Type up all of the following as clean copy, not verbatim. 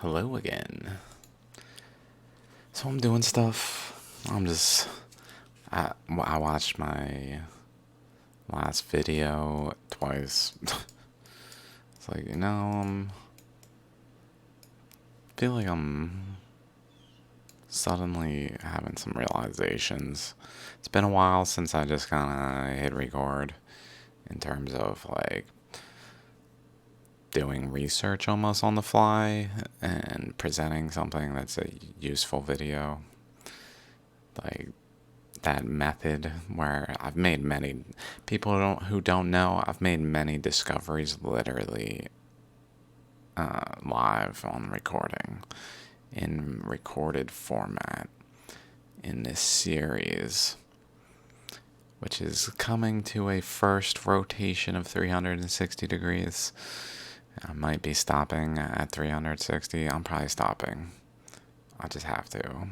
Hello again. So I'm doing stuff. I watched my last video twice. It's like, feel like I'm suddenly having some realizations. It's been a while since I just kind of hit record in terms of like doing research almost on the fly and presenting something that's a useful video. Like that method where I've made many who don't know, I've made many discoveries literally live on recording in recorded format in this series, which is coming to a first rotation of 360 degrees. I might be stopping at 360. I'm probably stopping. I just have to.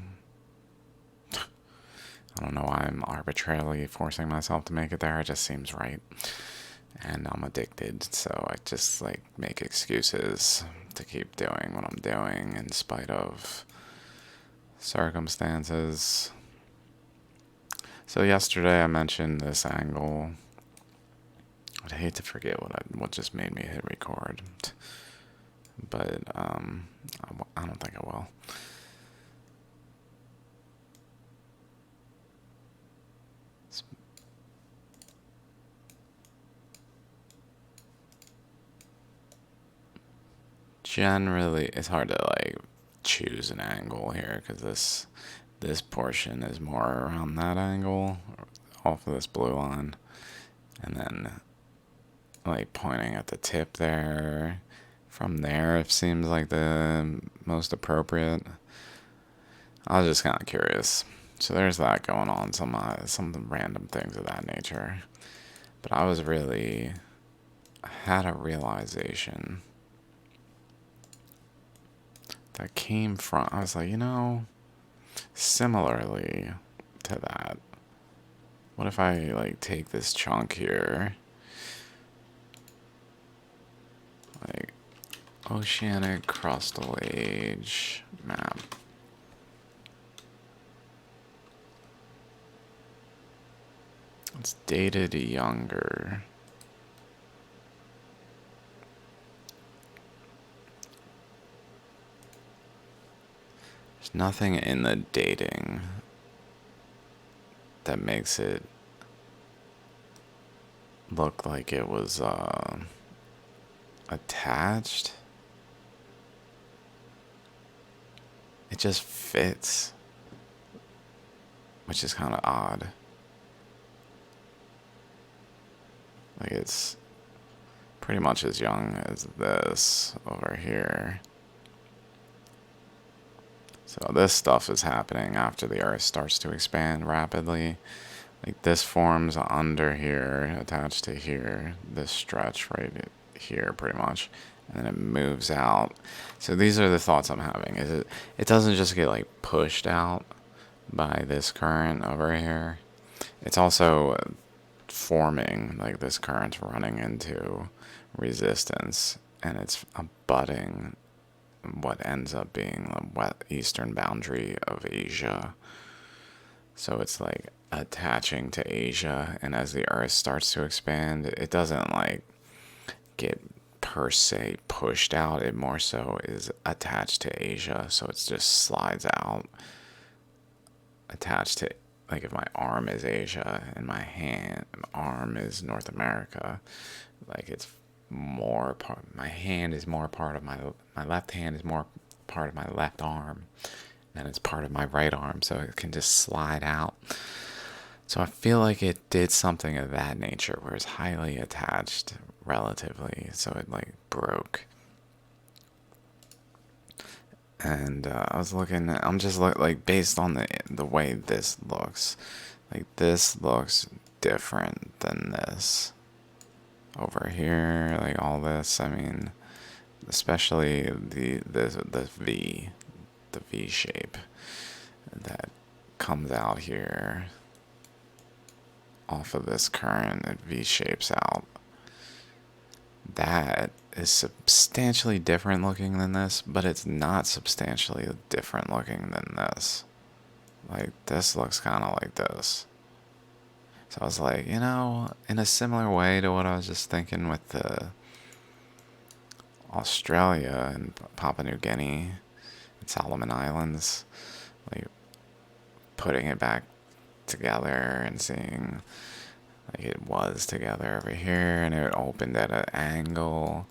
I don't know why I'm arbitrarily forcing myself to make it there. It just seems right. And I'm addicted, so I just like make excuses to keep doing what I'm doing in spite of circumstances. So yesterday I mentioned this angle. I'd hate to forget what just made me hit record, but I don't think I will. Generally, it's hard to like choose an angle here because this portion is more around that angle off of this blue line, and then like pointing at the tip there. From there, it seems like the most appropriate. I was just kind of curious. So there's that going on, some random things of that nature. But I had a realization that came from, I was like, similarly to that, what if I like take this chunk here, like Oceanic Crustal Age map. It's dated younger. There's nothing in the dating that makes it look like it was attached. It just fits, which is kind of odd. Like it's pretty much as young as this over here. So this stuff is happening after the Earth starts to expand rapidly. Like this forms under here, attached to here, this stretch right here pretty much, and then it moves out. So these are the thoughts I'm having. It doesn't just get like pushed out by this current over here. It's also forming, like this current's running into resistance, and it's abutting what ends up being the eastern boundary of Asia. So it's like attaching to Asia, and as the Earth starts to expand, it doesn't like get per se pushed out. It more so is attached to Asia, so it just slides out, attached to, like if my arm is Asia and my arm is North America, like it's more part. My hand is more part of my left hand is more part of my left arm, and it's part of my right arm, so it can just slide out. So I feel like it did something of that nature, where it's highly attached relatively, so it like broke. And I was looking. I'm just like based on the way this looks, like this looks different than this over here. Like all this. I mean, especially the V shape that comes out here off of this current. It V shapes out. That is substantially different looking than this, but it's not substantially different looking than this. Like, this looks kind of like this. So I was like, you know, in a similar way to what I was just thinking with the Australia and Papua New Guinea and Solomon Islands, like putting it back together and seeing like it was together over here and it opened at an angle.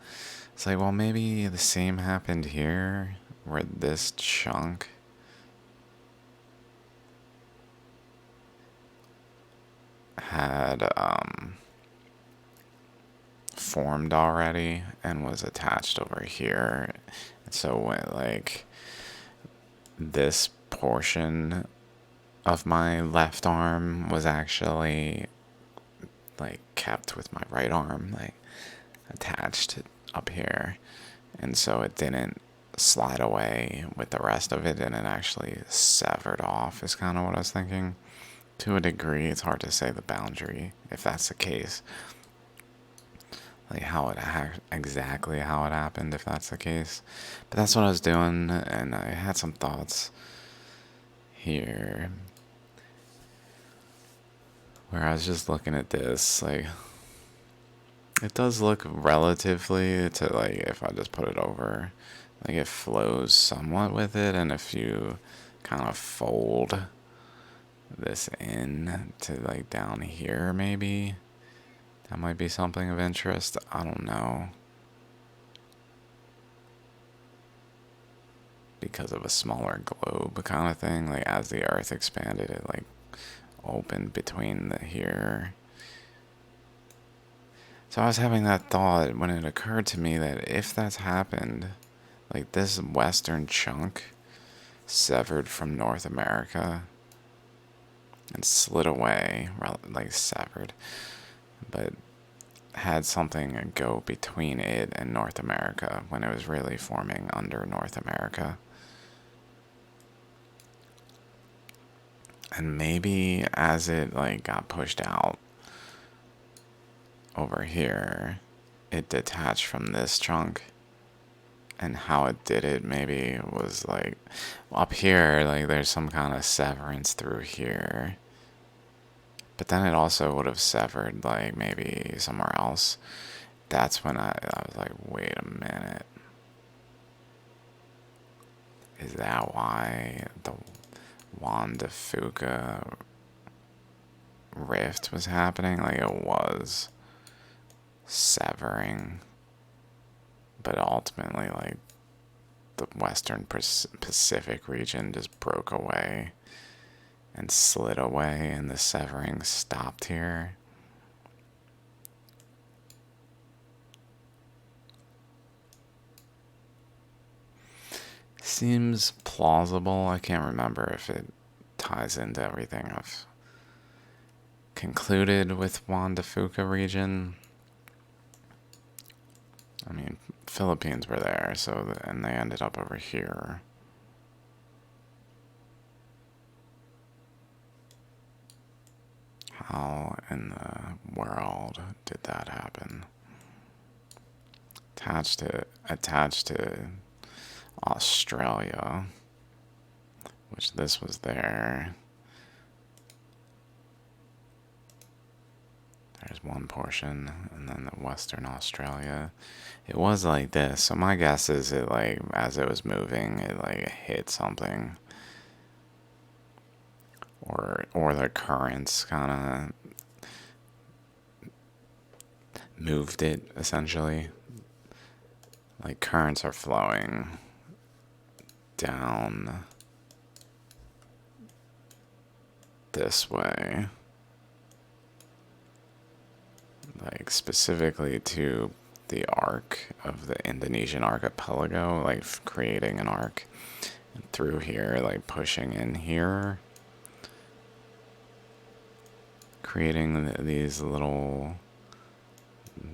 It's like, well, maybe the same happened here where this chunk had formed already and was attached over here. So when, like, this portion of my left arm was actually like kept with my right arm, like attached up here, and so it didn't slide away with the rest of it and it actually severed off is kind of what I was thinking. To a degree, it's hard to say the boundary if that's the case, like how it exactly how it happened if that's the case, but that's what I was doing. And I had some thoughts here where I was just looking at this, like it does look relatively to, like, if I just put it over, like it flows somewhat with it, and if you kind of fold this in to like down here, maybe that might be something of interest. I don't know. Because of a smaller globe kind of thing, like as the earth expanded, it like opened between the here. So I was having that thought when it occurred to me that if that's happened, like this western chunk severed from North America and slid away, like severed, but had something go between it and North America when it was really forming under North America. And maybe as it like got pushed out over here, it detached from this chunk. And how it did it maybe was like up here, like there's some kind of severance through here. But then it also would have severed like maybe somewhere else. That's when I was like, wait a minute. Is that why the Juan de Fuca rift was happening? Like it was severing. But ultimately, like, the Western Pacific region just broke away and slid away, and the severing stopped here. Seems plausible. I can't remember if it ties into everything I've concluded with Juan de Fuca region. I mean, Philippines were there, so and they ended up over here. How in the world did that happen? Attached to Australia, which this was there. There's one portion, and then the Western Australia. It was like this, so my guess is it like as it was moving, it like hit something, or the currents kind of moved it essentially. Like currents are flowing down this way. Like specifically to the arc of the Indonesian archipelago, like creating an arc and through here, like pushing in here, creating these little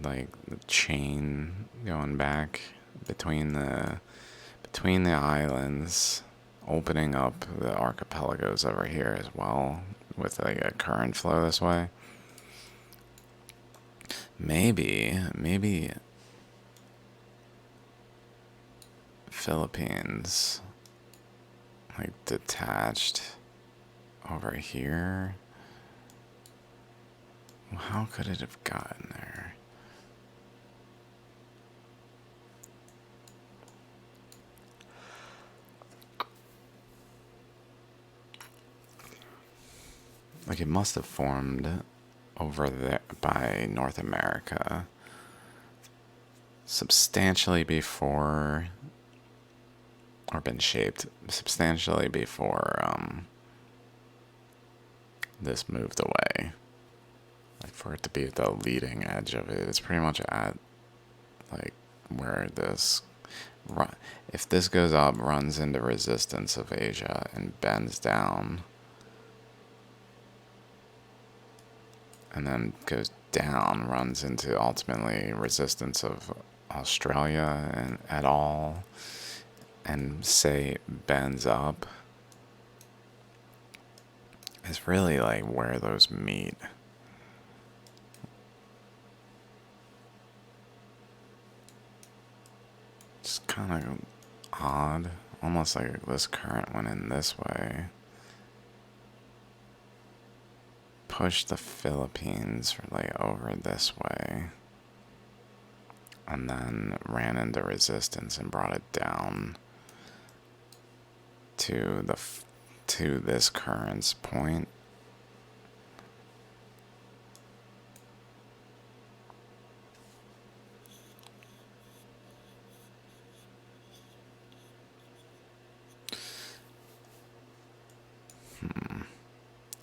like chain going back between the islands, opening up the archipelagos over here as well with like a current flow this way. Maybe Philippines, like, detached over here. How could it have gotten there? Like, it must have formed over there by North America substantially before, or been shaped substantially before this moved away. Like, for it to be the leading edge of it, it's pretty much at, like, where this, if this goes up, runs into resistance of Asia and bends down, and then goes down, runs into ultimately resistance of Australia and at all, and say bends up, is really like where those meet. It's kind of odd, almost like this current went in this way. Pushed the Philippines like over this way, and then ran into resistance and brought it down to this current's point.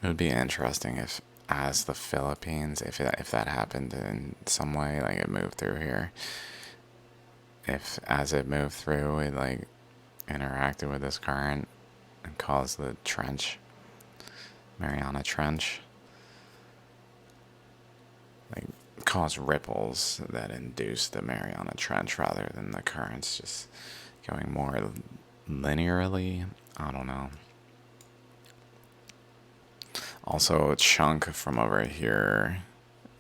It would be interesting if, as the Philippines, if that happened in some way, like it moved through here, if as it moved through, it like interacted with this current and caused the trench, Mariana Trench, like cause ripples that induce the Mariana Trench rather than the currents just going more linearly. I don't know. Also, a chunk from over here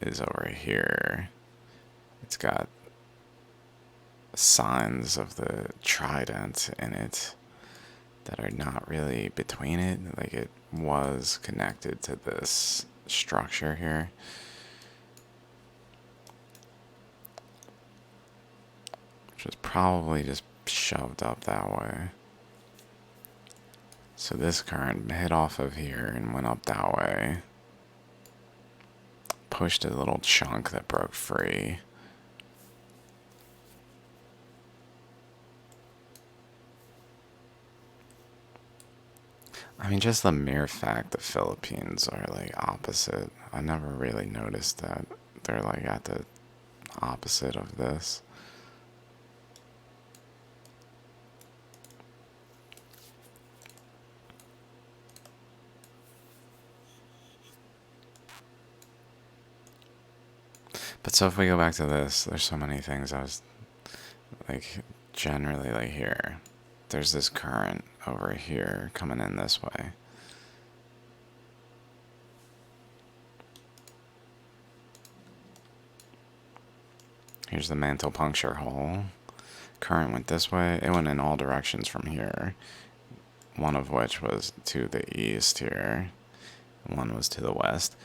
is over here. It's got signs of the trident in it that are not really between it. Like, it was connected to this structure here. Which was probably just shoved up that way. So this current hit off of here and went up that way. Pushed a little chunk that broke free. I mean, just the mere fact the Philippines are like opposite. I never really noticed that they're like at the opposite of this. But so if we go back to this, there's so many things I was like, generally like here. There's this current over here coming in this way. Here's the mantle puncture hole. Current went this way. It went in all directions from here. One of which was to the east here. One was to the west.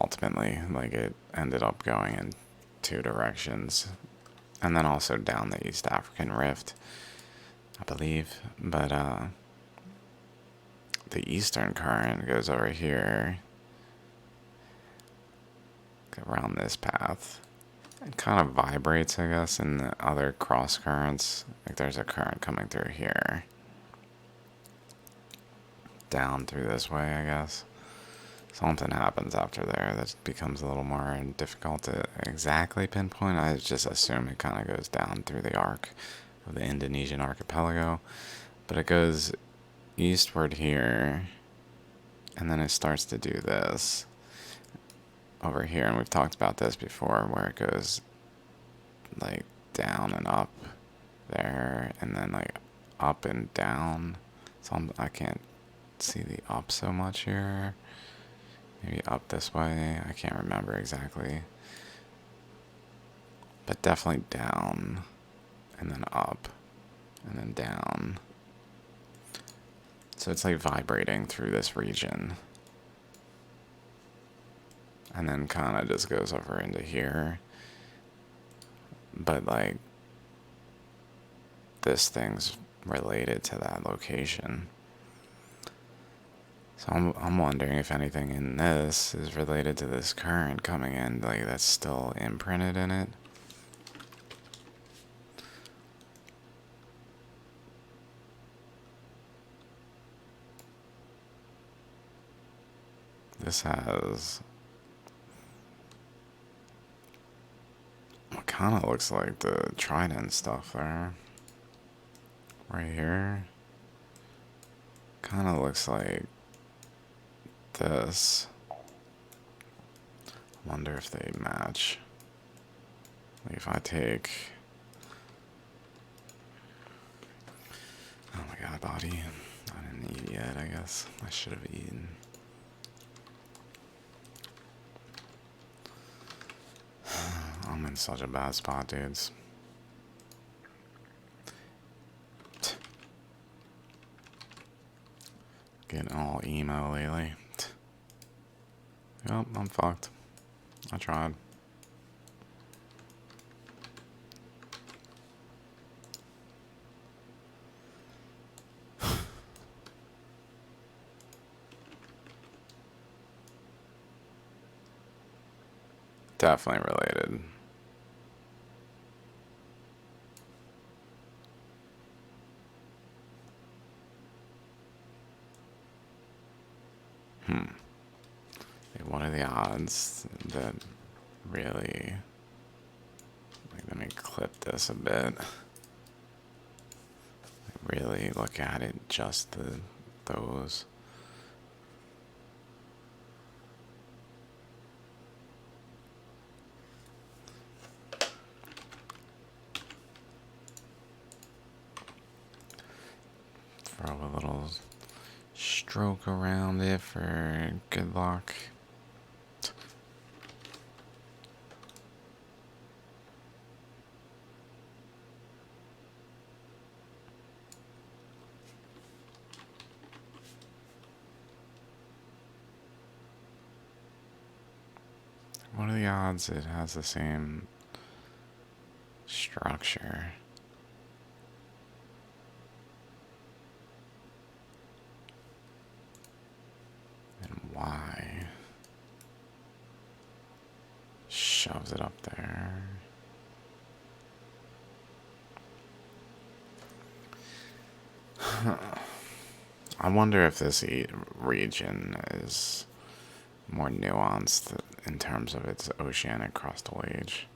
Ultimately, like, it ended up going in two directions. And then also down the East African Rift, I believe. But the eastern current goes over here, around this path. It kind of vibrates, I guess, in the other cross currents. Like, there's a current coming through here. Down through this way, I guess. Something happens after there that becomes a little more difficult to exactly pinpoint. I just assume it kind of goes down through the arc of the Indonesian archipelago. But it goes eastward here, and then it starts to do this over here. And we've talked about this before, where it goes like down and up there, and then like up and down. So I can't see the up so much here. Maybe up this way. I can't remember exactly. But definitely down and then up. and then down. So it's like vibrating through this region. And then kind of just goes over into here. But like, this thing's related to that location. So I'm wondering if anything in this is related to this current coming in, like that's still imprinted in it. This has what kind of looks like the trident stuff there. Right here. Kind of looks like this. Wonder if they match. Like if I take... Oh my god, body. I didn't eat yet, I guess. I should have eaten. I'm in such a bad spot, dudes. Getting all emo lately. Yep, I'm fucked. I tried. Definitely related. What are the odds that really... Like, let me clip this a bit. Really look at it, just those. Throw a little stroke around it for good luck. What are the odds it has the same structure? And why? Shoves it up there. I wonder if this region is more nuanced in terms of its oceanic crustal age.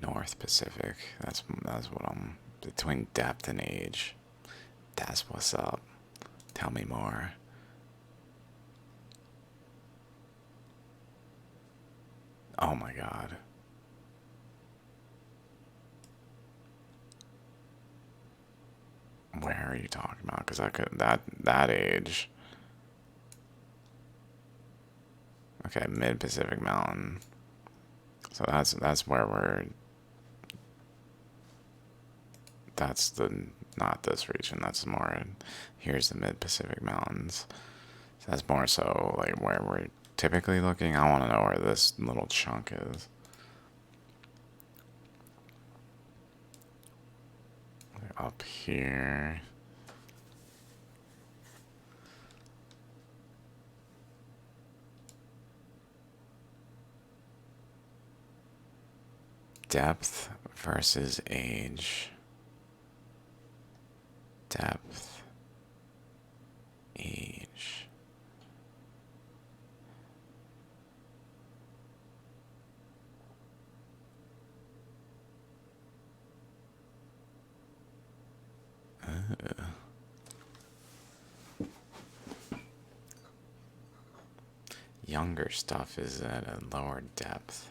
North Pacific. That's what I'm between depth and age. That's what's up. Tell me more. Oh my god. Where are you talking about? Because I could that age. Okay, mid Pacific Mountain. So that's where we're. That's the not this region. That's more. Here's the mid Pacific Mountains. So that's more so like where we're typically looking. I want to know where this little chunk is. Up here. Depth versus age. Depth. Age. younger stuff is at a lower depth.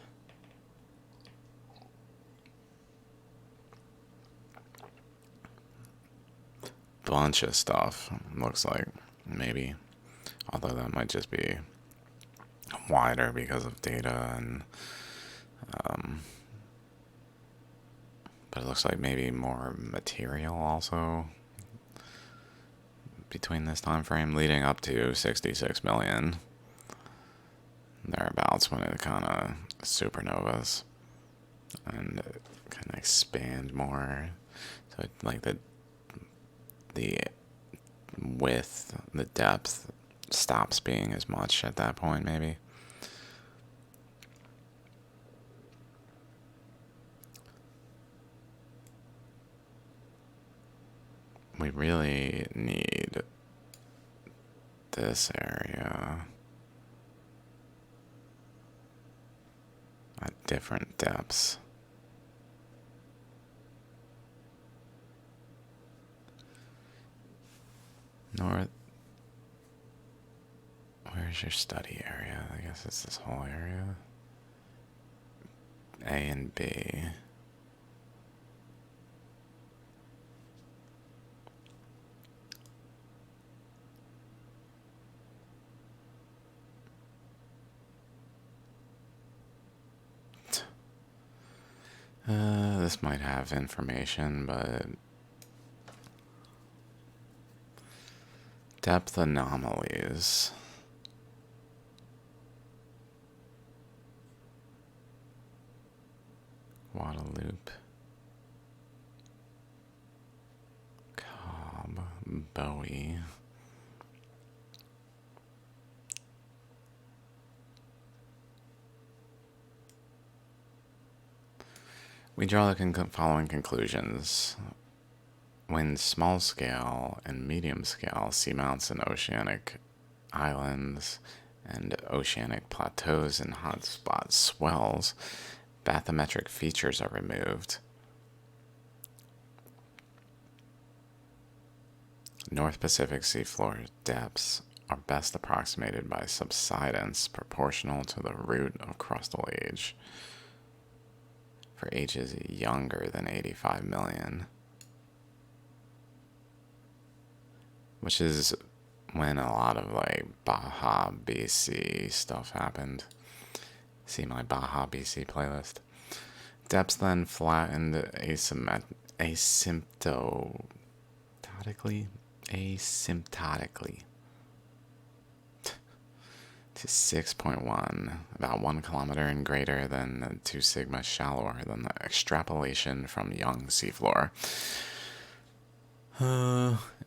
Bunch of stuff, looks like, maybe. Although that might just be wider because of data and but it looks like maybe more material also between this time frame leading up to 66 million thereabouts, when it kind of supernovas and kind of expand more. So it, like the width, the depth stops being as much at that point, maybe. We really need this area at different depths. North. Where's your study area? I guess it's this whole area. A and B. This might have information, but depth anomalies. Guadalupe. Cobb. Bowie. We draw the following conclusions. When small-scale and medium-scale seamounts and oceanic islands and oceanic plateaus and hotspot swells, bathymetric features are removed. North Pacific seafloor depths are best approximated by subsidence proportional to the root of crustal age for ages younger than 85 million, which is when a lot of like Baja BC stuff happened. See my Baja BC playlist. Depths then flattened asymptotically to 6.1, about 1 kilometer and greater than 2 sigma shallower than the extrapolation from young seafloor.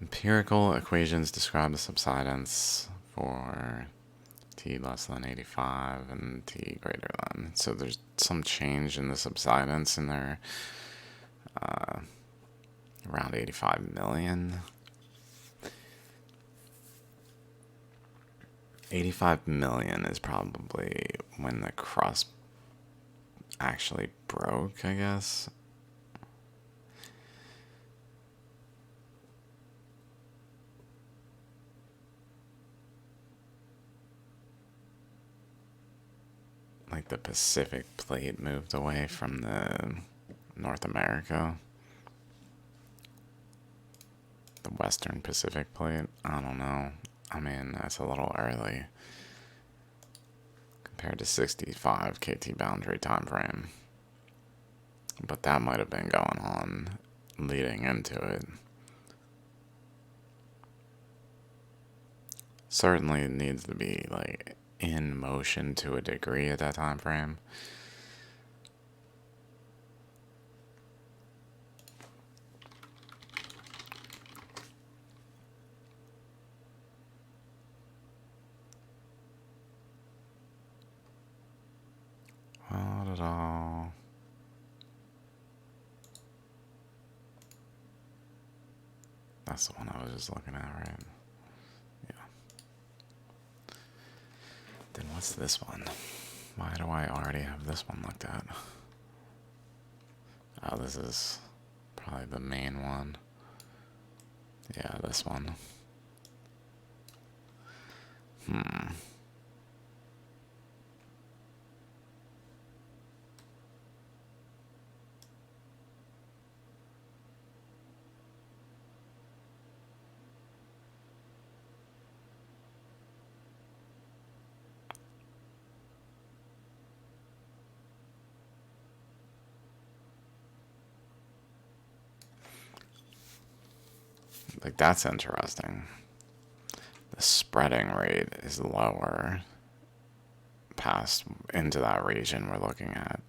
Empirical equations describe the subsidence for T less than 85 and T greater than. So there's some change in the subsidence in there, around 85 million. 85 million is probably when the crust actually broke, I guess. Like the Pacific plate moved away from the North America. The Western Pacific plate, I don't know. I mean, that's a little early compared to 65 KT boundary time frame. But that might have been going on leading into it. Certainly it needs to be like in motion to a degree at that time frame. Not at all. That's the one I was just looking at, right? Yeah. Then what's this one? Why do I already have this one looked at? Oh, this is probably the main one. Yeah, this one. Like, that's interesting. The spreading rate is lower past into that region we're looking at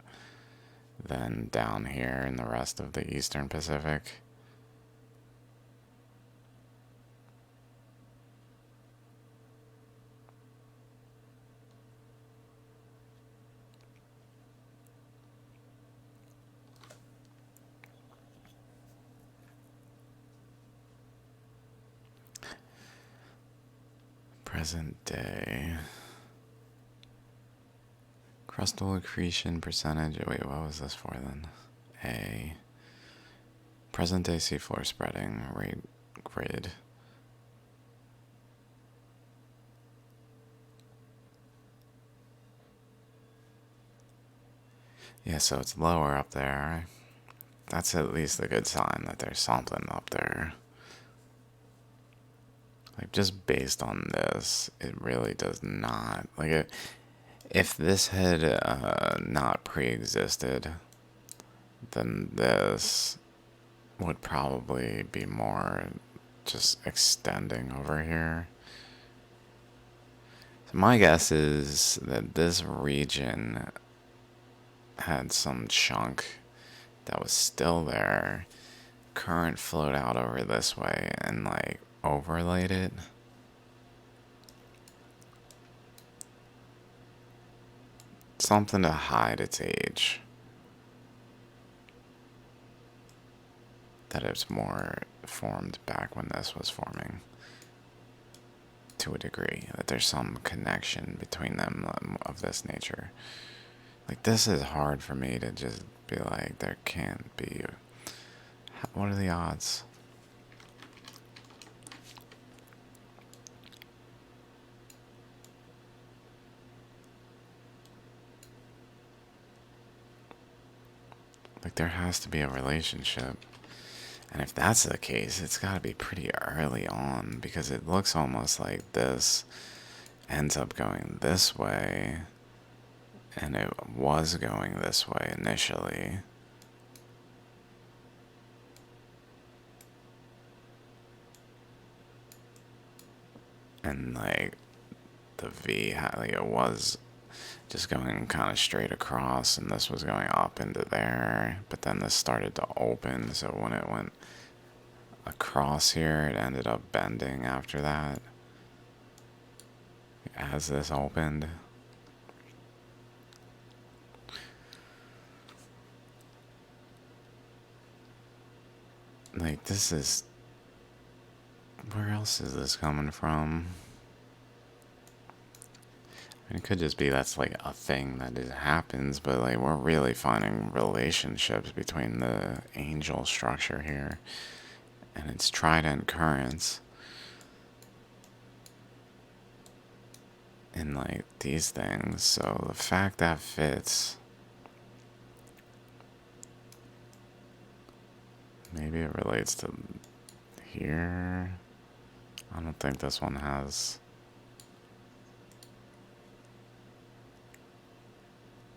than down here in the rest of the Eastern Pacific. Present day. Crustal accretion percentage. Wait, what was this for then? A. Present day seafloor spreading rate grid. Yeah, so it's lower up there. That's at least a good sign that there's something up there. Like, just based on this, it really does not. Like, if this had not pre-existed, then this would probably be more just extending over here. So my guess is that this region had some chunk that was still there. Current flowed out over this way and like overlaid it. Something to hide its age. That it's more formed back when this was forming. To a degree. That there's some connection between them of this nature. Like, this is hard for me to just be like, there can't be. What are the odds? Like, there has to be a relationship. And if that's the case, it's got to be pretty early on, because it looks almost like this ends up going this way, and it was going this way initially. And like the V, like it was just going kind of straight across, and this was going up into there, but then this started to open, so when it went across here, it ended up bending after that as this opened. Like, this is, where else is this coming from? I mean, it could just be that's like a thing that it happens, but like we're really finding relationships between the angel structure here and its trident currents. And like these things, so the fact that fits, maybe it relates to here. I don't think this one has.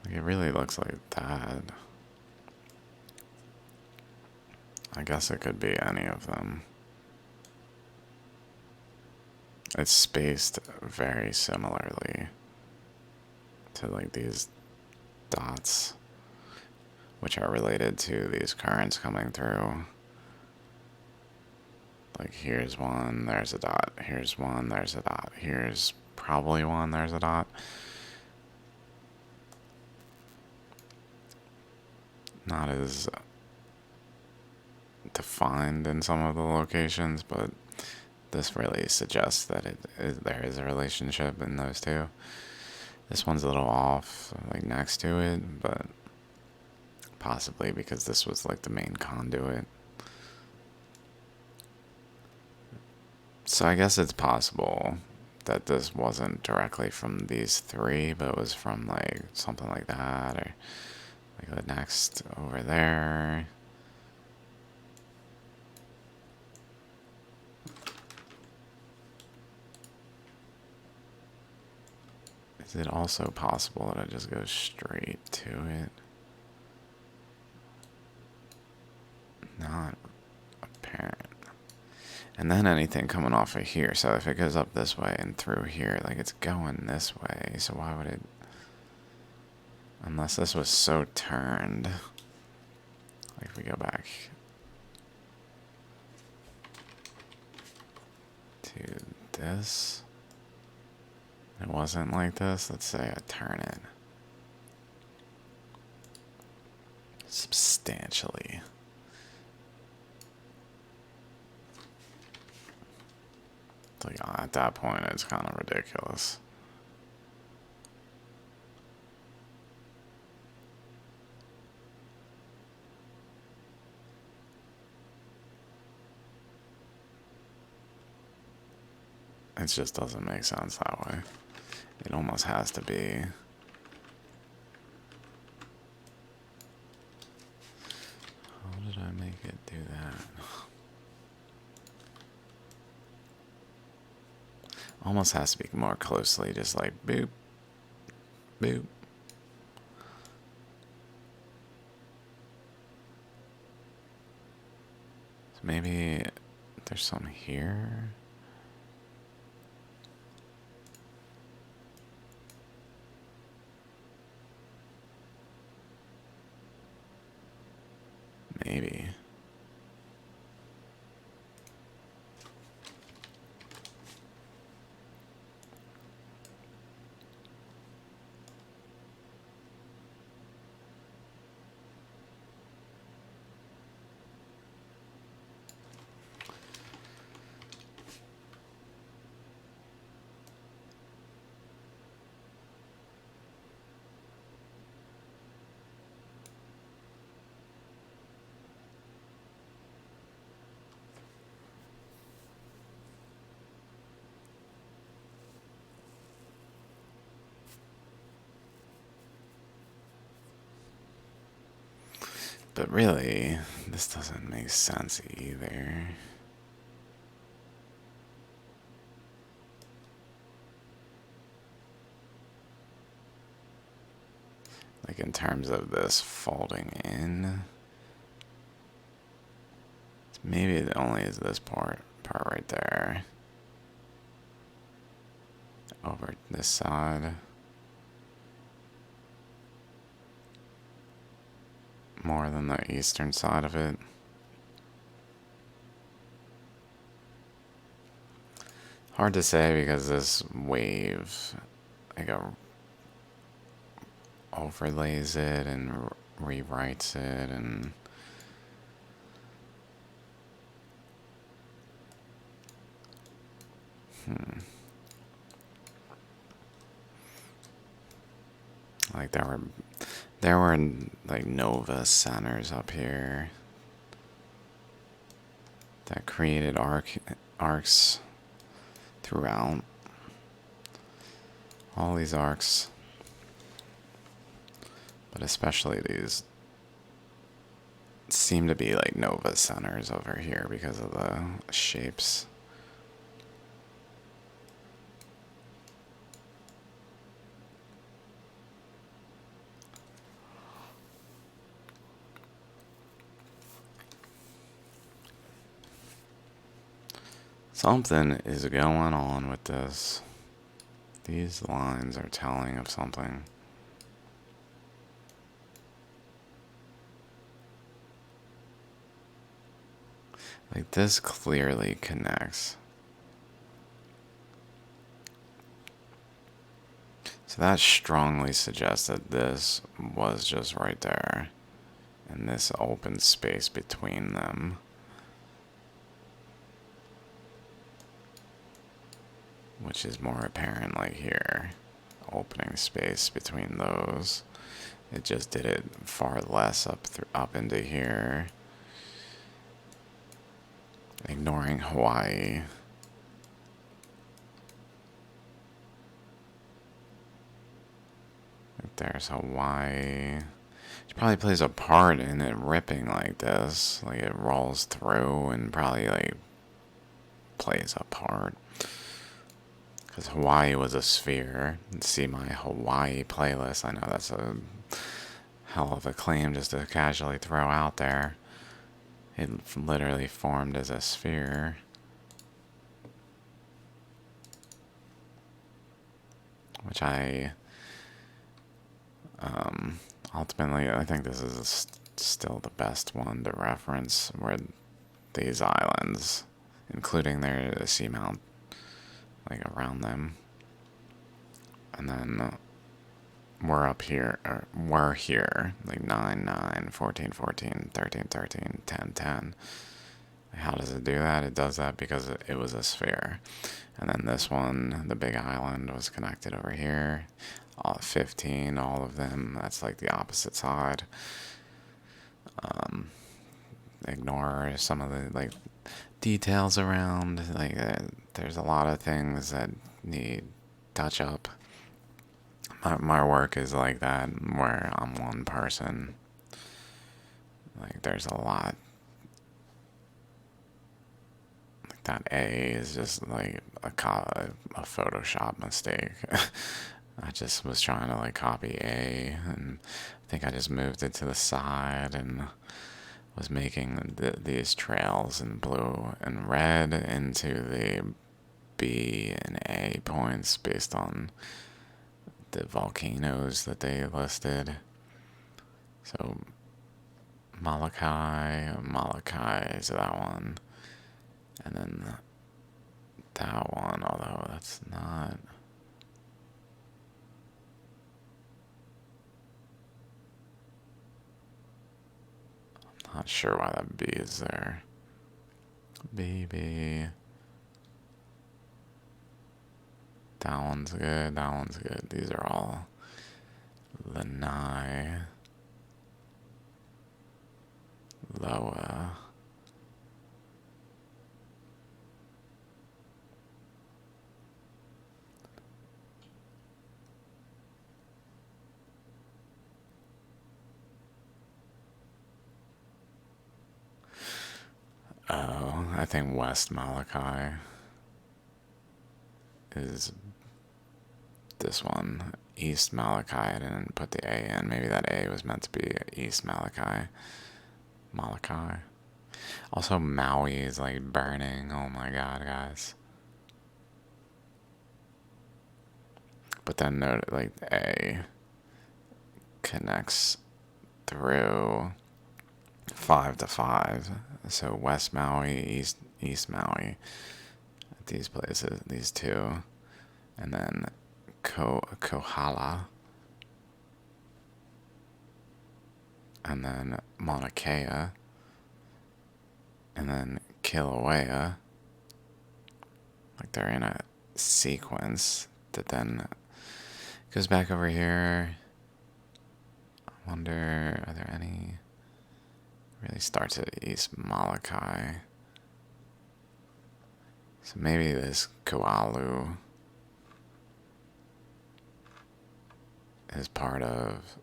Like, it really looks like that. I guess it could be any of them. It's spaced very similarly to like these dots, which are related to these currents coming through. Like, here's one, there's a dot. Here's one, there's a dot. Here's probably one, there's a dot. Not as defined in some of the locations, but this really suggests that there is a relationship in those two. This one's a little off, like next to it, but possibly because this was like the main conduit. So I guess it's possible that this wasn't directly from these three, but it was from like something like that, or like the next over there. Is it also possible that it just goes straight to it? Not apparent. And then anything coming off of here. So if it goes up this way and through here, like it's going this way. So why would it... Unless this was so turned. Like if we go back to this. It wasn't like this. Let's say I turn it substantially. Like at that point, it's kind of ridiculous. It just doesn't make sense that way. It almost has to be. How did I make it do that? Almost has to be more closely, just like boop, boop. So maybe there's some here. Maybe. But really, this doesn't make sense either. Like in terms of this folding in. Maybe it only is this part right there. Over this side. More than the eastern side of it. Hard to say because this wave, like, overlays it and rewrites it and like there were like nova centers up here that created arcs throughout. All these arcs, but especially these, seem to be like nova centers over here because of the shapes. Something is going on with this. These lines are telling of something. Like this clearly connects. So that strongly suggests that this was just right there. And this open space between them. Which is more apparent like here. Opening space between those. It just did it far less up into here. Ignoring Hawaii. There's Hawaii. It probably plays a part in it ripping like this. Like it rolls through and probably like plays a part. Because Hawaii was a sphere. See my Hawaii playlist. I know that's a hell of a claim just to casually throw out there. It literally formed as a sphere. which ultimately, I think this is still the best one to reference, where these islands, including their seamount, like around them, and then we're up here, or we're here, like 9, 9, 14, 14, 13, 13, 10, 10. How does it do that? It does that because it was a sphere. And then this one, the big island, was connected over here. All 15, all of them, that's like the opposite side. Ignore some of the like details around. Like there's a lot of things that need touch up. My work is like that, where I'm one person. Like there's a lot. Like that A is just like a Photoshop mistake. I just was trying to like copy A, and I think I just moved it to the side and was making these trails in blue and red into the B and A points based on the volcanoes that they listed. So Molokai is that one, and then that one, although that's not. Not sure why that B is there. BB. That one's good. That one's good. These are all Lanai. Loa. Oh, I think West Molokai is this one. East Malachi, I didn't put the A in. Maybe that A was meant to be East Malachi. Malachi. Also, Maui is like burning. Oh my god, guys. But then note, like, A connects through 5 to 5. So West Maui, East Maui. These places, these two. And then Kohala. And then Mauna Kea. And then Kilauea. Like they're in a sequence that then goes back over here. I wonder, are there any? Really starts at East Molokai. So maybe this Koalu is part of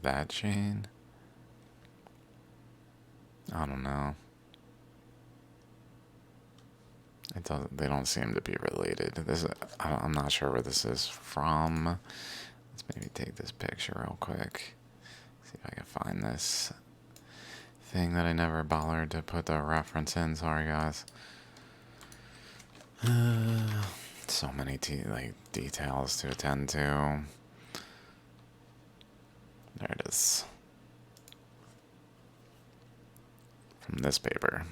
that chain. I don't know. It doesn't. They don't seem to be related. I'm not sure where this is from. Let's maybe take this picture real quick. See if I can find this thing that I never bothered to put the reference in. Sorry, guys. So many details to attend to. There it is. From this paper.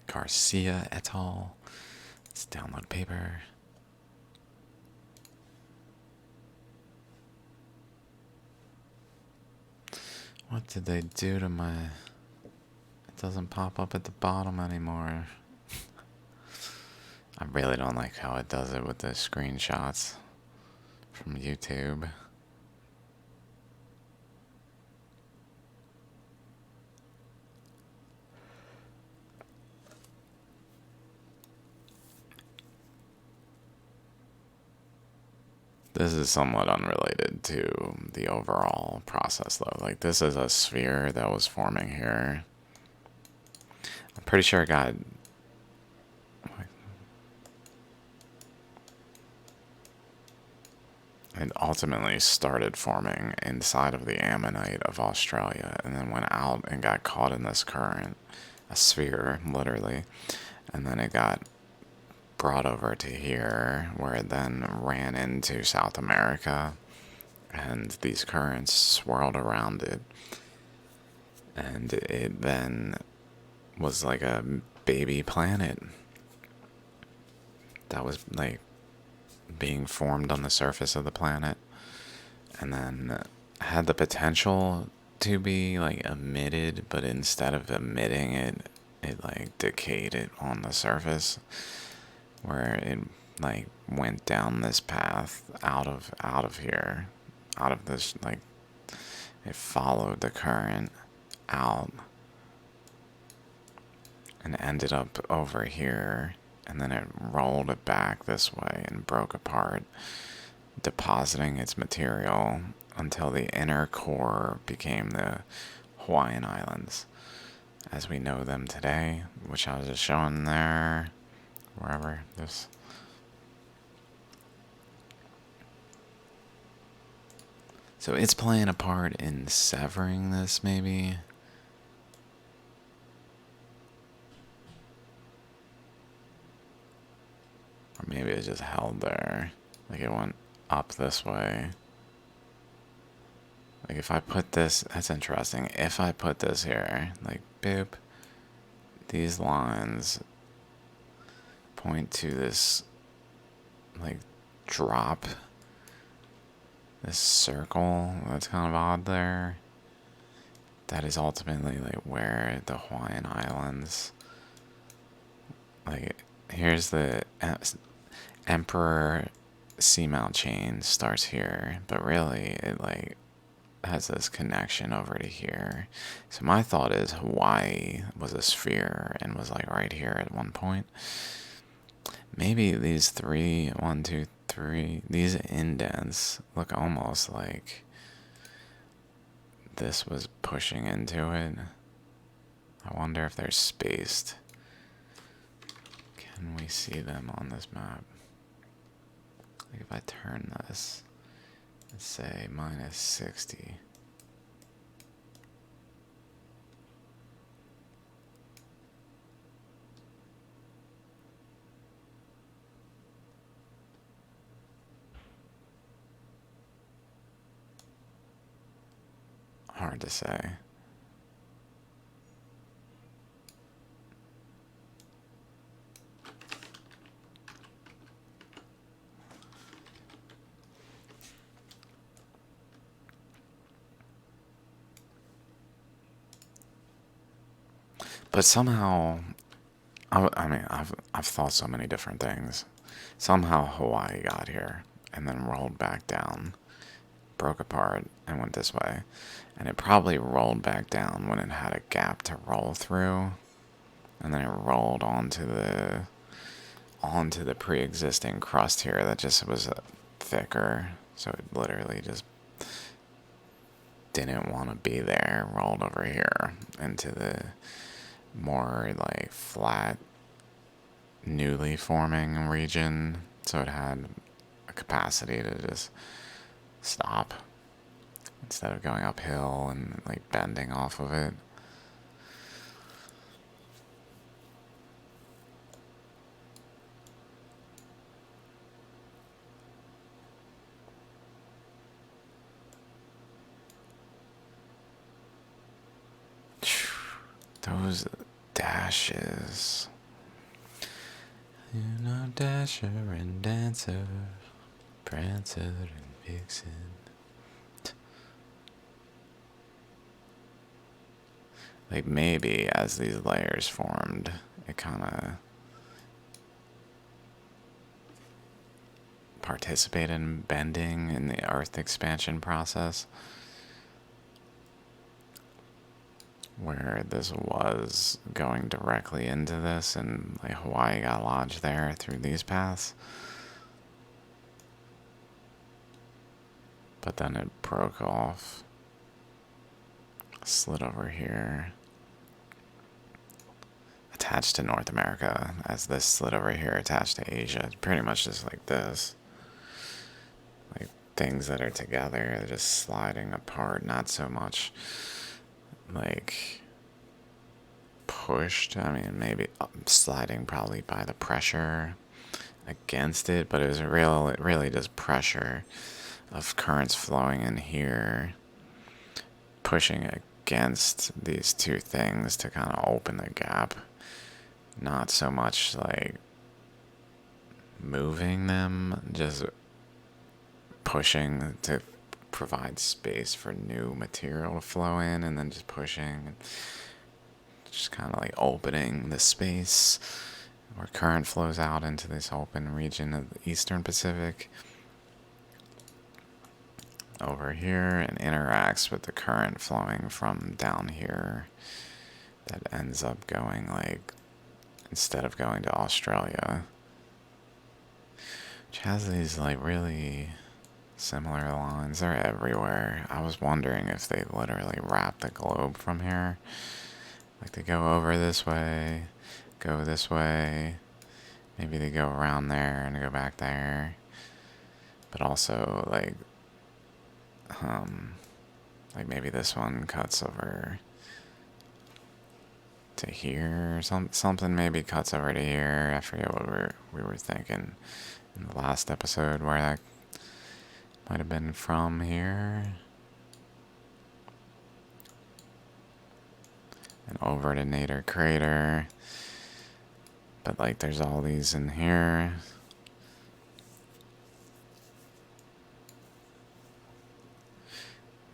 Garcia et al. Let's download paper. What did they do to my... It doesn't pop up at the bottom anymore. I really don't like how it does it with the screenshots from YouTube. This is somewhat unrelated to the overall process, though. Like, this is a sphere that was forming here. I'm pretty sure it got... it ultimately started forming inside of the ammonite of Australia and then went out and got caught in this current, a sphere, literally. And then it got brought over to here, where it then ran into South America, and these currents swirled around it. And it then was like a baby planet that was like being formed on the surface of the planet, and then had the potential to be like emitted, but instead of emitting it, it like decayed it on the surface, where it like went down this path out of here, out of this, like it followed the current out and ended up over here, and then it rolled it back this way and broke apart, depositing its material until the inner core became the Hawaiian Islands as we know them today, which I was just showing there, wherever this. So it's playing a part in severing this, maybe. Or maybe it just held there. Like it went up this way. Like if I put this, that's interesting. If I put this here, like boop, these lines point to this like drop, this circle that's kind of odd there. That is ultimately like where the Hawaiian Islands, like here's the Emperor Seamount chain starts here, but really it like has this connection over to here. So my thought is Hawaii was a sphere and was like right here at one point. Maybe these three, one, two, three, these indents look almost like this was pushing into it. I wonder if they're spaced. Can we see them on this map? Like if I turn this, let's say -60. Hard to say. But somehow, I mean, I've thought so many different things. Somehow Hawaii got here and then rolled back down, broke apart, and went this way. And it probably rolled back down when it had a gap to roll through, and then it rolled onto the pre-existing crust here that just was thicker, so it literally just didn't want to be there, rolled over here into the more like flat, newly forming region, so it had a capacity to just stop instead of going uphill and like bending off of it. Those dashes. You know, Dasher and Dancer, Prancer and Vixen. Like maybe as these layers formed, it kind of participated in bending in the Earth expansion process, where this was going directly into this, and like Hawaii got lodged there through these paths. But then it broke off, slid over here, attached to North America, as this slid over here attached to Asia. It's pretty much just like this. Like things that are together, they're just sliding apart, not so much like pushed. I mean, maybe sliding probably by the pressure against it, but it was really just pressure of currents flowing in here, pushing against these two things to kind of open the gap. Not so much like moving them, just pushing to provide space for new material to flow in, and then just pushing, just kind of like opening the space where current flows out into this open region of the Eastern Pacific over here and interacts with the current flowing from down here that ends up going like, instead of going to Australia, which has these like really similar lines. They're everywhere. I was wondering if they literally wrap the globe from here. Like they go over this way, go this way, maybe they go around there and go back there. But also like maybe this one cuts over to here or something maybe cuts over to here. I forget what we were thinking in the last episode, where that might have been from here and over to Nader Crater. But like there's all these in here.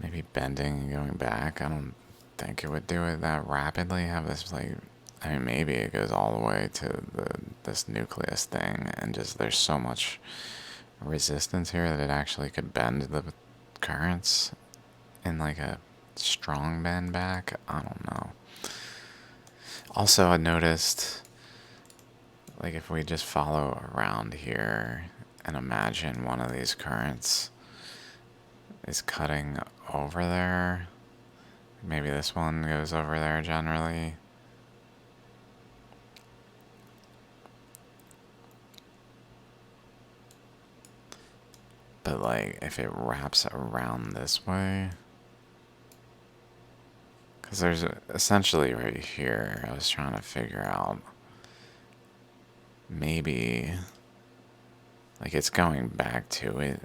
Maybe bending and going back. I don't think it would do it that rapidly. Have this like, I mean, maybe it goes all the way to this nucleus thing, and just there's so much resistance here that it actually could bend the currents in like a strong bend back. I don't know. Also, I noticed, like, if we just follow around here and imagine one of these currents is cutting over there, maybe this one goes over there generally. But like, if it wraps around this way, because there's essentially right here, I was trying to figure out, maybe, like it's going back to it.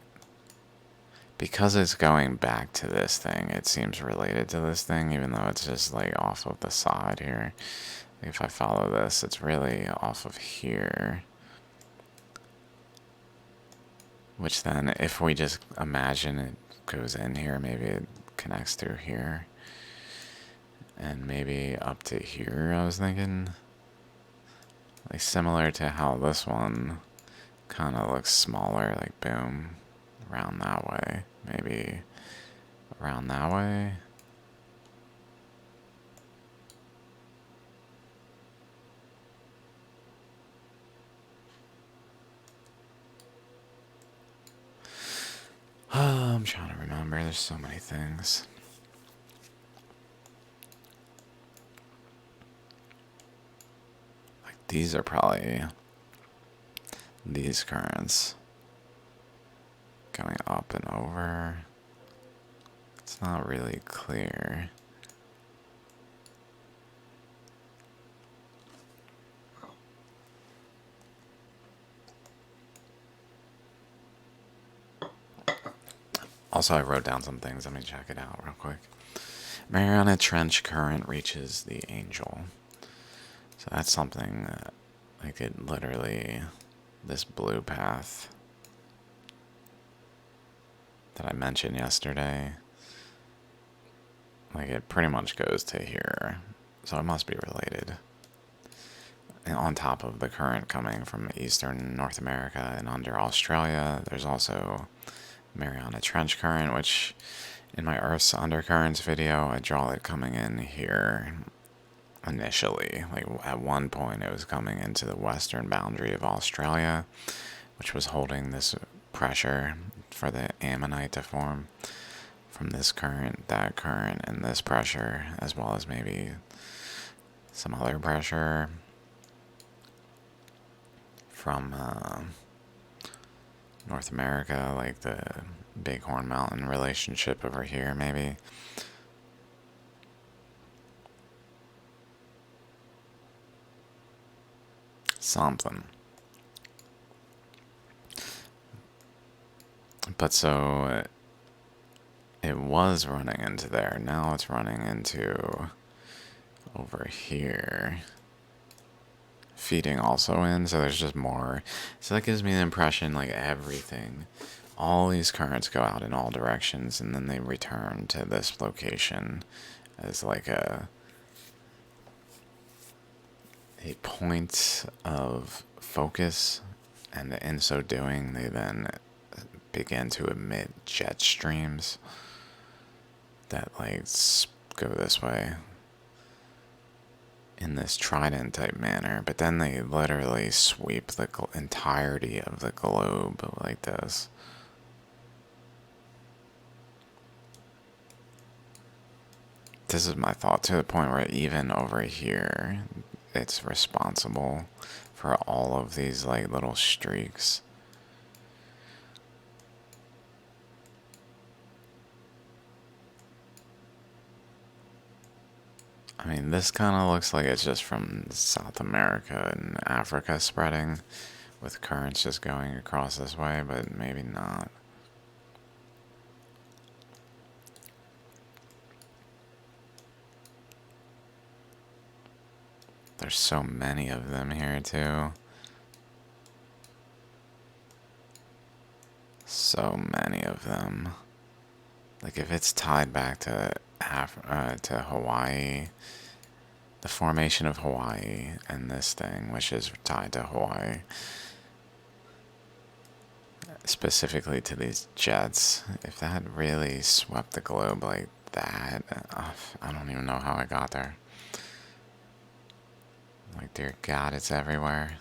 Because it's going back to this thing, it seems related to this thing, even though it's just like off of the side here. Like if I follow this, it's really off of here. Which then, if we just imagine it goes in here, maybe it connects through here. And maybe up to here, I was thinking. Like similar to how this one kind of looks smaller, like boom, around that way. Maybe around that way. I'm trying to remember. There's so many things. Like these are probably these currents going up and over. It's not really clear. Also, I wrote down some things. Let me check it out real quick. Mariana Trench current reaches the Angel. So that's something that, like, it literally, this blue path that I mentioned yesterday, like, it pretty much goes to here. So it must be related. And on top of the current coming from eastern North America and under Australia, there's also Mariana Trench current, which in my Earth's undercurrents video, I draw it coming in here initially. Like at one point, it was coming into the western boundary of Australia, which was holding this pressure for the ammonite to form from this current, that current, and this pressure, as well as maybe some other pressure from North America, like the Bighorn Mountain relationship over here, maybe. Something. But so it was running into there. Now it's running into over here. Feeding also in, so there's just more. So that gives me the impression like everything, all these currents go out in all directions and then they return to this location as like a point of focus, and in so doing they then begin to emit jet streams that like go this way in this trident type manner, but then they literally sweep the entirety of the globe like this. This is my thought, to the point where even over here it's responsible for all of these like little streaks. I mean, this kind of looks like it's just from South America and Africa spreading, with currents just going across this way, but maybe not. There's so many of them here, too. So many of them. Like, if it's tied back to to Hawaii, the formation of Hawaii, and this thing, which is tied to Hawaii, specifically to these jets, if that really swept the globe like that, I don't even know how I got there. Like, dear God, it's everywhere.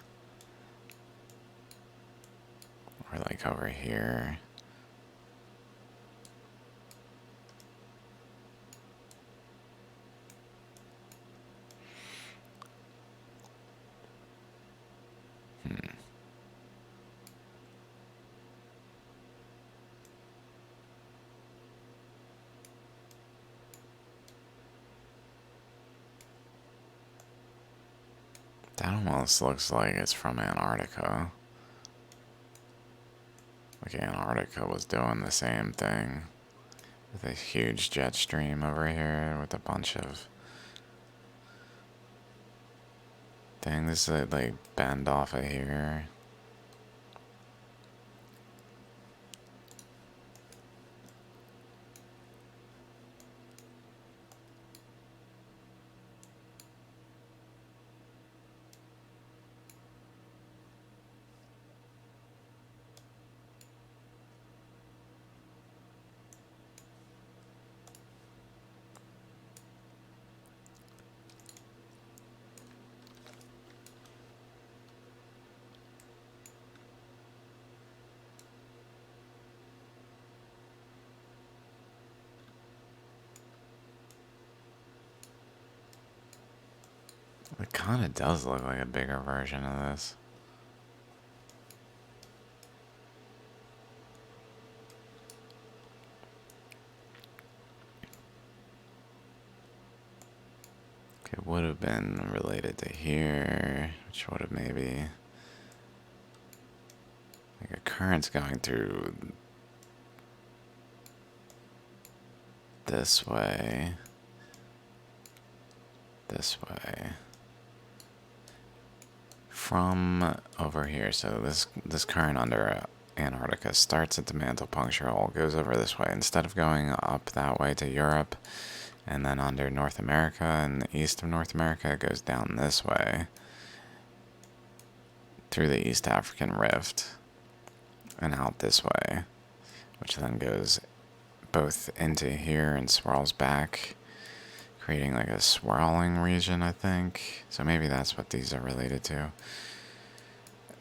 Or like over here. That almost looks like it's from Antarctica. Like Antarctica was doing the same thing. With a huge jet stream over here with a bunch of... Dang, this is like bend off of here. It kind of does look like a bigger version of this. It would have been related to here, which would have maybe... Like a current's going through this way. This way. From over here, so this current under Antarctica starts at the mantle puncture hole, goes over this way. Instead of going up that way to Europe, and then under North America and the east of North America, it goes down this way through the East African Rift and out this way, which then goes both into here and swirls back, creating like a swirling region, I think. So maybe that's what these are related to.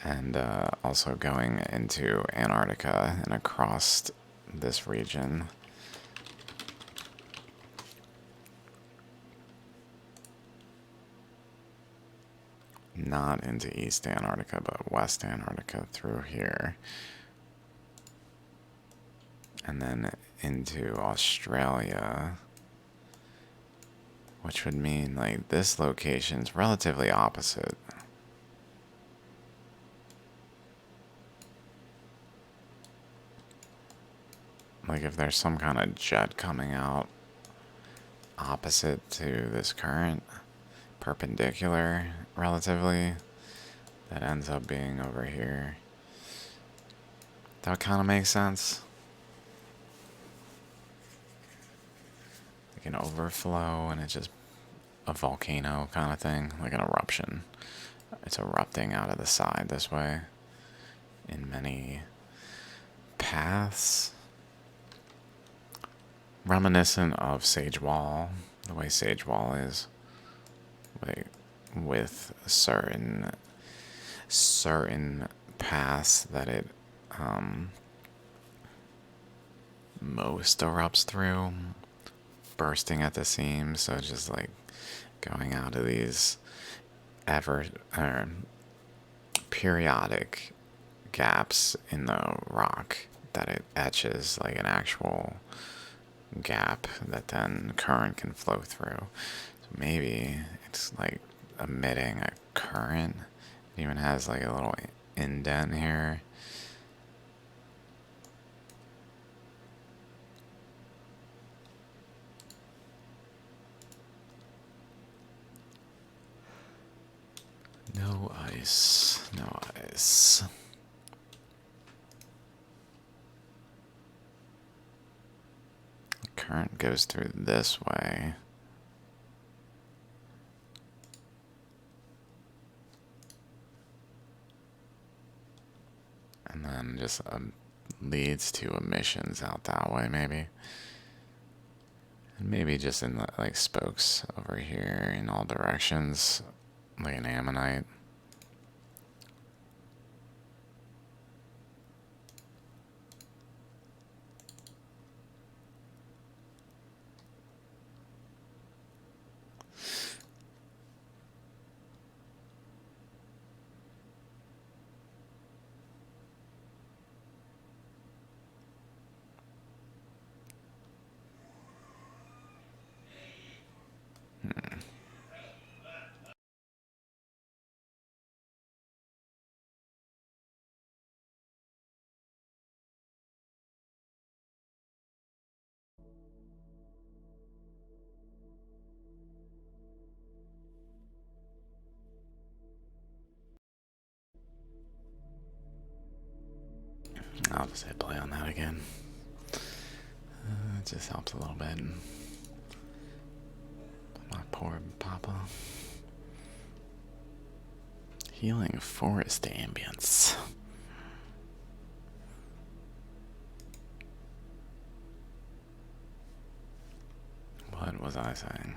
And also going into Antarctica and across this region. Not into East Antarctica, but West Antarctica through here. and then into Australia, which would mean like this location is relatively opposite. Like if there's some kind of jet coming out opposite to this current, perpendicular relatively, that ends up being over here. That kind of makes sense. Like an overflow and it's just a volcano kind of thing, like an eruption. It's erupting out of the side this way in many paths. Reminiscent of Sage Wall, the way Sage Wall is, like, with certain paths that it most erupts through, bursting at the seams. So just like going out of these periodic gaps in the rock that it etches like an actual gap that then current can flow through. So maybe it's like emitting a current. It even has like a little indent here. No ice, no ice. Current goes through this way. And then just leads to emissions out that way, maybe. And maybe just in the, like, spokes over here in all directions, like an ammonite. I'll just hit play on that again. It just helps a little bit. My poor papa. Healing forest ambience. What was I saying?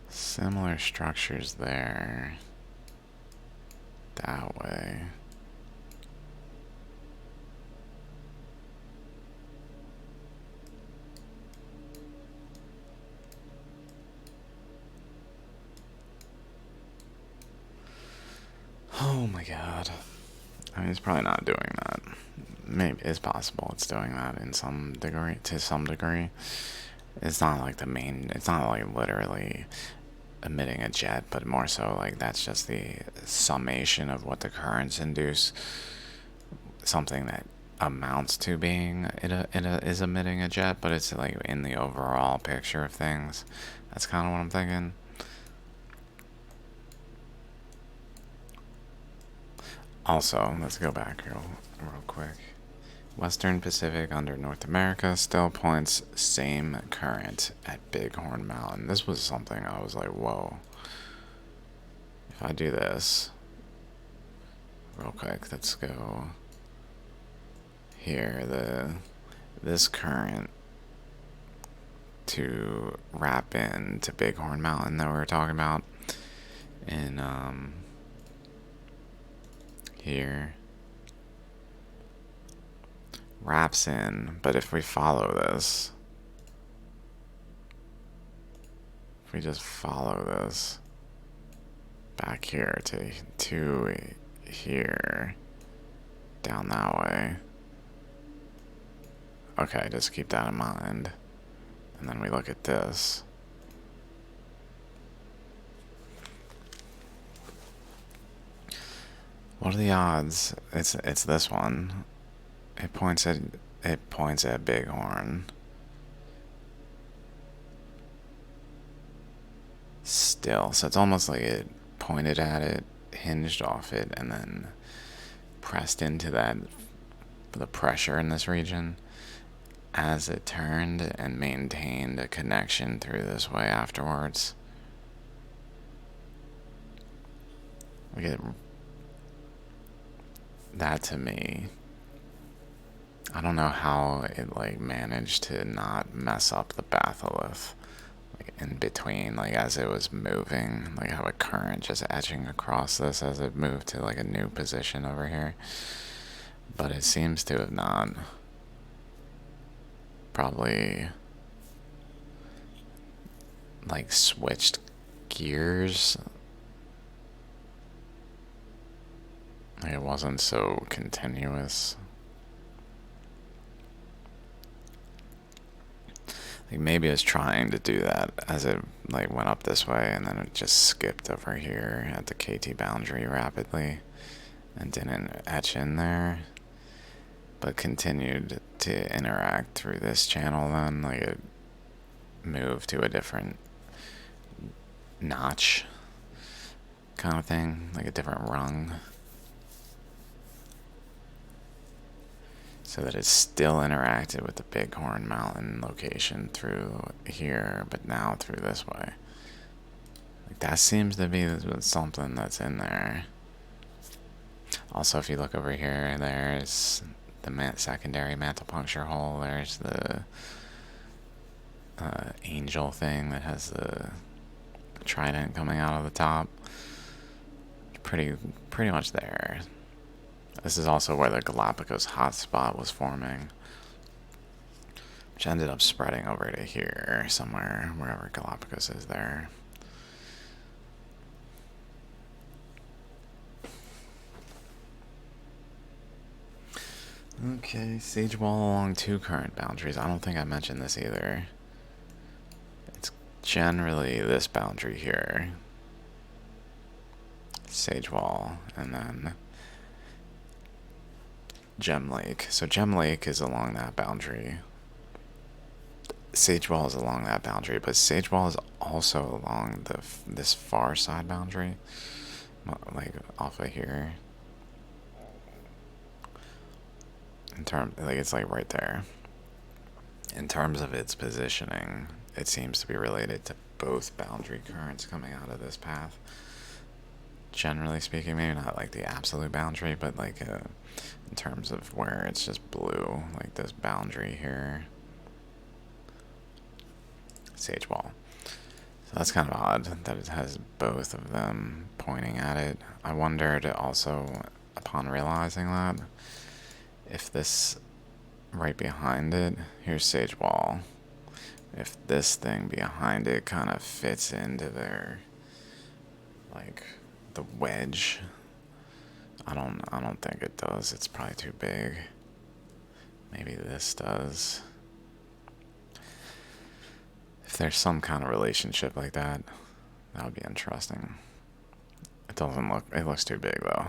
Similar structures there. That way. Oh my god. I mean, it's probably not doing that. Maybe it's possible it's doing that in some degree, to some degree. It's not like the main, it's not like literally emitting a jet, but more so like that's just the summation of what the currents induce. Something that amounts to being is emitting a jet, but it's like in the overall picture of things. That's kind of what I'm thinking. Also, let's go back real quick. Western Pacific under North America still points same current at Bighorn Mountain. This was something I was like, whoa. If I do this real quick, let's go here. This current to wrap into Bighorn Mountain that we were talking about in here wraps in, but if we follow this, if we just follow this back here to here, down that way. Okay, just keep that in mind. And then we look at this. What are the odds? It's this one. It points at Bighorn. Still, so it's almost like it pointed at it, hinged off it, and then pressed into that the pressure in this region as it turned and maintained a connection through this way afterwards. We get that to me. I don't know how it like managed to not mess up the batholith like in between, like as it was moving, like have a current just etching across this as it moved to like a new position over here. But it seems to have not. Probably like switched gears. Like it wasn't so continuous. Like maybe it was trying to do that as it like went up this way, and then it just skipped over here at the KT boundary rapidly and didn't etch in there, but continued to interact through this channel. Then like it moved to a different notch kind of thing, like a different rung, so that it still interacted with the Bighorn Mountain location through here, but now through this way. Like that seems to be something that's in there. Also, if you look over here, there's the secondary mantle puncture hole. There's the angel thing that has the trident coming out of the top. Pretty much there. This is also where the Galapagos hotspot was forming, which ended up spreading over to here somewhere, wherever Galapagos is there. Okay, sage wall along two current boundaries. I don't think I mentioned this either. It's generally this boundary here. Sage wall, and then Gem Lake. So Gem Lake is along that boundary. Sage wall is along that boundary, but sage wall is also along this far side boundary, like off of here. In terms, like it's like right there. In terms of its positioning, it seems to be related to both boundary currents coming out of this path. Generally speaking, maybe not like the absolute boundary, but like in terms of where it's just blue, like this boundary here. Sage wall. So that's kind of odd that it has both of them pointing at it. I wondered also, upon realizing that, if this right behind it, here's sage wall, if this thing behind it kind of fits into their, like, the wedge. I don't think it does. It's probably too big. Maybe this does. If there's some kind of relationship like that, that would be interesting. It doesn't look, it looks too big though.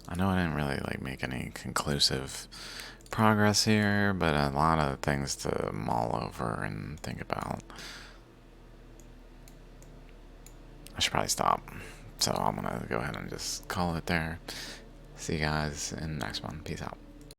I know I didn't really like make any conclusive progress here, but a lot of things to mull over and think about. I should probably stop. So I'm gonna go ahead and just call it there. See you guys in the next one. Peace out.